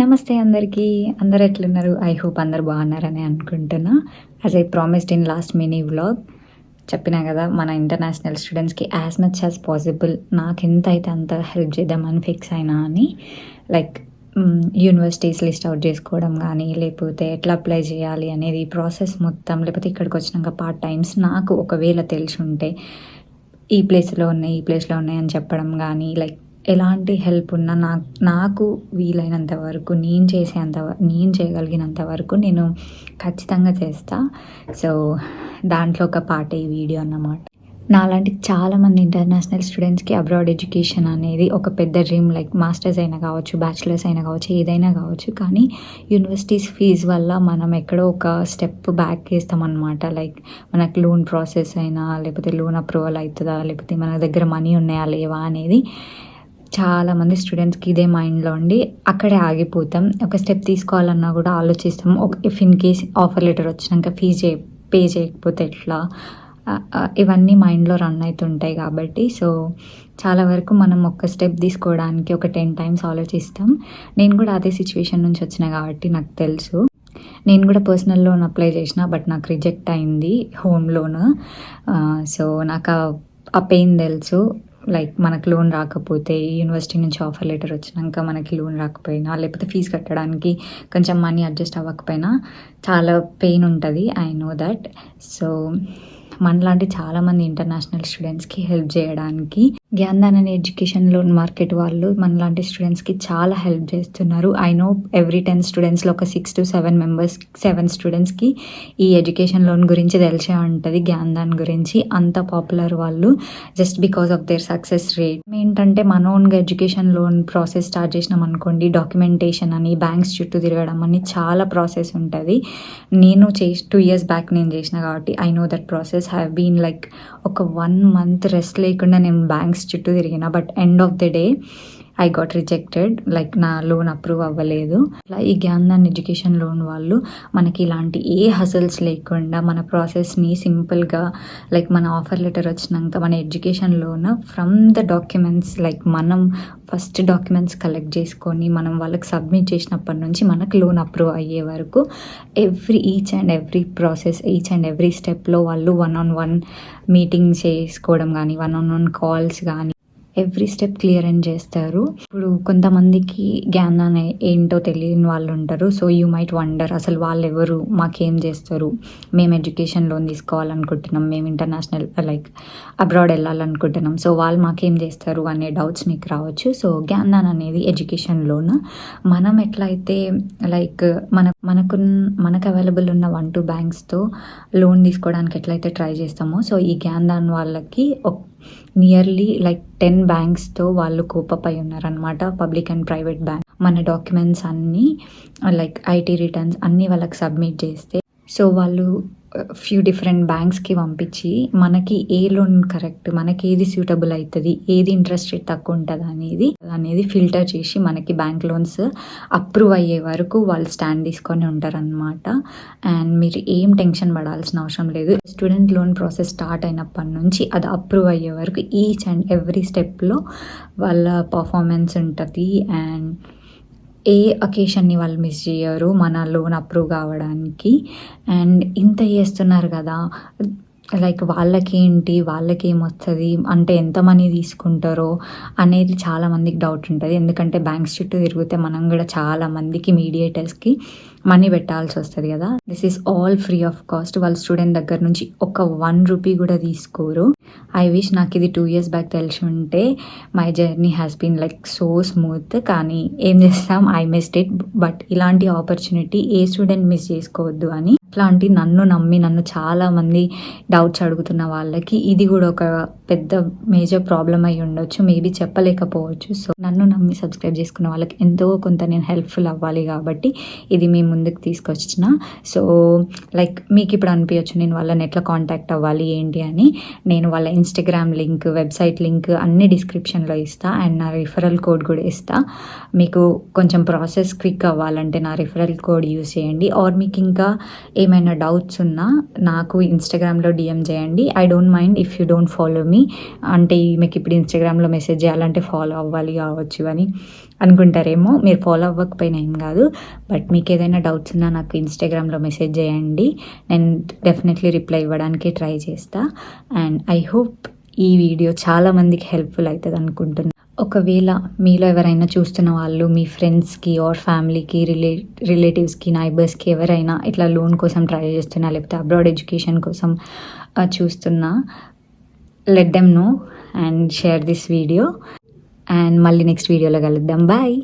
నమస్తే అందరికీ. అందరూ ఎట్లున్నారు? ఐ హోప్ అందరూ బాగున్నారని అనుకుంటున్నా. As I promised in last mini vlog చెప్పినా కదా, మన ఇంటర్నేషనల్ స్టూడెంట్స్కి యాజ్ మచ్ యాజ్ పాసిబుల్ నాకు ఎంత అయితే అంత హెల్ప్ చేద్దామని ఫిక్స్ అయినా అని. లైక్ యూనివర్సిటీస్ లిస్ట్ అవుట్ చేసుకోవడం కానీ, లేకపోతే ఎట్లా అప్లై చేయాలి అనేది ప్రాసెస్ మొత్తం, లేకపోతే ఇక్కడికి వచ్చినాక పార్ట్ టైమ్స్ నాకు ఒకవేళ తెలిసి ఉంటే ఈ ప్లేస్లో ఉన్నాయి, ఈ ప్లేస్లో ఉన్నాయి అని చెప్పడం కానీ, లైక్ ఎలాంటి హెల్ప్ ఉన్నా నాకు వీలైనంత వరకు నేను చేయగలిగినంత వరకు నేను ఖచ్చితంగా చేస్తా. సో దాంట్లో ఒక పార్ట్ ఈ వీడియో అన్నమాట. నాలాంటి చాలామంది ఇంటర్నేషనల్ స్టూడెంట్స్కి అబ్రాడ్ ఎడ్యుకేషన్ అనేది ఒక పెద్ద డ్రీమ్. లైక్ మాస్టర్స్ అయినా కావచ్చు, బ్యాచిలర్స్ అయినా కావచ్చు, ఏదైనా కావచ్చు. కానీ యూనివర్సిటీస్ ఫీజు వల్ల మనం ఎక్కడో ఒక స్టెప్ బ్యాక్ వేస్తామన్నమాట. లైక్ మనకు లోన్ ప్రాసెస్ అయినా, లేకపోతే లోన్ అప్రూవల్ అవుతుందా, లేకపోతే మన దగ్గర మనీ ఉన్నాయా లేవా అనేది చాలామంది స్టూడెంట్స్కి ఇదే మైండ్లో ఉండి అక్కడే ఆగిపోతాం. ఒక స్టెప్ తీసుకోవాలన్నా కూడా ఆలోచిస్తాం. If in case offer letter వచ్చినాక ఫీజు పే చేయకపోతే ఎట్లా, ఇవన్నీ మైండ్లో రన్ అవుతుంటాయి. కాబట్టి సో చాలా వరకు మనం ఒక స్టెప్ తీసుకోవడానికి ఒక 10 times ఆలోచిస్తాం. నేను కూడా అదే సిచ్యువేషన్ నుంచి వచ్చిన కాబట్టి నాకు తెలుసు. నేను కూడా పర్సనల్ లోన్ అప్లై చేసిన, బట్ నాకు రిజెక్ట్ అయింది, హోమ్ లోన్. సో నాకు ఆ పెయిన్ తెలుసు. లైక్ మనకు లోన్ రాకపోతే, యూనివర్సిటీ నుంచి ఆఫర్ లెటర్ వచ్చినాక మనకి లోన్ రాకపోయినా, లేకపోతే ఫీజు కట్టడానికి కొంచెం మనీ అడ్జస్ట్ అవ్వకపోయినా చాలా పెయిన్ ఉంటుంది. I know that. సో మనలాంటి చాలామంది ఇంటర్నేషనల్ స్టూడెంట్స్కి హెల్ప్ చేయడానికి జ్ఞాన్దాన్ అనే ఎడ్యుకేషన్ లోన్ మార్కెట్ వాళ్ళు మనలాంటి స్టూడెంట్స్కి చాలా హెల్ప్ చేస్తున్నారు. ఐ నో ఎవ్రీ 10 స్టూడెంట్స్లో ఒక 6 to 7 స్టూడెంట్స్కి ఈ ఎడ్యుకేషన్ లోన్ గురించి తెలిసే ఉంటుంది, జ్ఞాన్దాన్ గురించి. అంత పాపులర్ వాళ్ళు, just because of their success rate. ఏంటంటే మన ఓన్గా ఎడ్యుకేషన్ లోన్ ప్రాసెస్ స్టార్ట్ చేసినాం అనుకోండి, డాక్యుమెంటేషన్ అని, బ్యాంక్స్ చుట్టూ తిరగడం అని చాలా ప్రాసెస్ ఉంటుంది. నేను 2 years బ్యాక్ నేను చేసిన కాబట్టి I know that process. Have been like ఒక 1 month రెస్ట్ లేకుండా నేను బ్యాంక్స్ చుట్టూ తిరిగిన. But end of the day I got rejected. Like నా లోన్ అప్రూవ్ అవ్వలేదు. అలా ఈ జ్ఞాన్దాన్ ఎడ్యుకేషన్ లోన్ వాళ్ళు మనకి ఇలాంటి ఏ హసల్స్ లేకుండా మన ప్రాసెస్ని సింపుల్గా, లైక్ మన ఆఫర్ లెటర్ వచ్చినాక మన education loan from the documents, like మనం ఫస్ట్ డాక్యుమెంట్స్ కలెక్ట్ చేసుకొని మనం వాళ్ళకి సబ్మిట్ చేసినప్పటి నుంచి మనకు లోన్ అప్రూవ్ అయ్యే వరకు ఈచ్ అండ్ ఎవ్రీ స్టెప్లో వాళ్ళు 1-on-1 మీటింగ్ చేసుకోవడం కానీ, 1-on-1 కాల్స్ కానీ, ఎవ్రీ స్టెప్ క్లియరెన్స్ చేస్తారు. ఇప్పుడు కొంతమందికి జ్ఞానాన్ని ఏంటో తెలియని వాళ్ళు ఉంటారు. సో యూ మైట్ వండర్, అసలు వాళ్ళు ఎవరు, మాకేం చేస్తారు, మేము ఎడ్యుకేషన్ లోన్ తీసుకోవాలనుకుంటున్నాం, మేము ఇంటర్నేషనల్ లైక్ అబ్రాడ్ వెళ్ళాలనుకుంటున్నాం, సో వాళ్ళు మాకేం చేస్తారు అనే డౌట్స్ మీకు రావచ్చు. సో జ్ఞాన్దాన్ అనేది ఎడ్యుకేషన్ లోన్. మనం ఎట్లయితే లైక్ మనకు అవైలబుల్ ఉన్న 1-2 బ్యాంక్స్తో లోన్ తీసుకోవడానికి ఎట్లయితే ట్రై చేస్తామో, సో ఈ జ్ఞాన్దాన్ వాళ్ళకి నియర్లీ లైక్ 10 బ్యాంక్స్తో వాళ్ళు కోపప్ అయి ఉన్నారనమాట. Public and private bank. మన డాక్యుమెంట్స్ అన్నీ లైక్ ఐటీ రిటర్న్స్ అన్నీ వాళ్ళకి సబ్మిట్ చేస్తే, సో వాళ్ళు ఫ్యూ డిఫరెంట్ బ్యాంక్స్కి పంపించి మనకి ఏ లోన్ కరెక్ట్, మనకి ఏది సూటబుల్ అవుతుంది, ఏది ఇంట్రెస్ట్ రేట్ తక్కువ ఉంటుంది అనేది ఫిల్టర్ చేసి మనకి బ్యాంక్ లోన్స్ అప్రూవ్ అయ్యే వరకు వాళ్ళు స్టాండ్ తీసుకొని ఉంటారనమాట. అండ్ మీరు ఏం టెన్షన్ పడాల్సిన అవసరం లేదు. స్టూడెంట్ లోన్ ప్రాసెస్ స్టార్ట్ అయినప్పటి నుంచి అది అప్రూవ్ అయ్యే వరకు ఈచ్ అండ్ ఎవ్రీ స్టెప్లో వాళ్ళ పర్ఫార్మెన్స్ ఉంటుంది. అండ్ ఏ అకేషన్ని వాళ్ళు మిస్ చేయరు మన లోన్ అప్రూవ్ కావడానికి. అండ్ ఇంత చేస్తున్నారు కదా, లైక్ వాళ్ళకేమొస్తుంది అంటే ఎంత మనీ తీసుకుంటారో అనేది చాలామందికి డౌట్ ఉంటుంది. ఎందుకంటే బ్యాంక్స్ చుట్టూ తిరిగితే మనం కూడా చాలామందికి మీడియేటర్స్కి మనీ పెట్టాల్సి వస్తుంది కదా. This is all free of cost. వాళ్ళ స్టూడెంట్ దగ్గర నుంచి ఒక 1 rupee కూడా తీసుకోరు. ఐ విష్ నాకు ఇది 2 years బ్యాక్ తెలిసి ఉంటే my journey has been like so smooth. కానీ ఏం చేస్తాం, ఐ మిస్డ్ ఇట్. బట్ ఇలాంటి ఆపర్చునిటీ ఏ స్టూడెంట్ మిస్ చేసుకోవద్దు అని, ఇట్లాంటి నన్ను నమ్మి నన్ను చాలామంది డౌట్స్ అడుగుతున్న వాళ్ళకి ఇది కూడా ఒక పెద్ద మేజర్ ప్రాబ్లం అయి ఉండొచ్చు, మేబీ చెప్పలేకపోవచ్చు. సో నన్ను నమ్మి సబ్స్క్రైబ్ చేసుకున్న వాళ్ళకి ఎంతో కొంత నేను హెల్ప్ఫుల్ అవ్వాలి కాబట్టి ఇది మీ ముందుకు తీసుకొచ్చిన. సో లైక్ మీకు ఇప్పుడు అనిపించచ్చు నేను వాళ్ళని ఎట్లా కాంటాక్ట్ అవ్వాలి ఏంటి అని. నేను వాళ్ళ ఇన్స్టాగ్రామ్ లింక్, వెబ్సైట్ లింక్ అన్ని డిస్క్రిప్షన్లో ఇస్తా. అండ్ నా రిఫరల్ కోడ్ కూడా ఇస్తా. మీకు కొంచెం ప్రాసెస్ క్విక్ అవ్వాలంటే నా రిఫరల్ కోడ్ యూస్ చేయండి. ఆర్ మీకు ఇంకా ఏమైనా డౌట్స్ ఉన్నా నాకు ఇన్స్టాగ్రామ్లో డిఎం చేయండి. I don't mind if you don't follow me. అంటే మీకు ఇప్పుడు ఇన్స్టాగ్రామ్లో మెసేజ్ చేయాలంటే ఫాలో అవ్వాలి కావచ్చు అని అనుకుంటారేమో. మీరు ఫాలో అవ్వకపోయినా ఏం కాదు, బట్ మీకు ఏదైనా డౌట్స్ ఉన్నా నాకు ఇన్స్టాగ్రామ్లో మెసేజ్ చేయండి, నేను డెఫినెట్లీ రిప్లై ఇవ్వడానికి ట్రై చేస్తా. అండ్ ఐ హోప్ ఈ వీడియో చాలామందికి హెల్ప్ఫుల్ అవుతుంది అనుకుంటున్నాను. ఒకవేళ మీలో ఎవరైనా చూస్తున్న వాళ్ళు మీ ఫ్రెండ్స్కి ఆర్ ఫ్యామిలీకి రిలేటివ్స్కి నైబర్స్కి ఎవరైనా ఇట్లా లోన్ కోసం ట్రై చేస్తున్నా, లేకపోతే అబ్రాడ్ ఎడ్యుకేషన్ కోసం చూస్తున్నా, let them know and share this video. And మళ్ళీ నెక్స్ట్ వీడియోలో కలుద్దాం. బాయ్.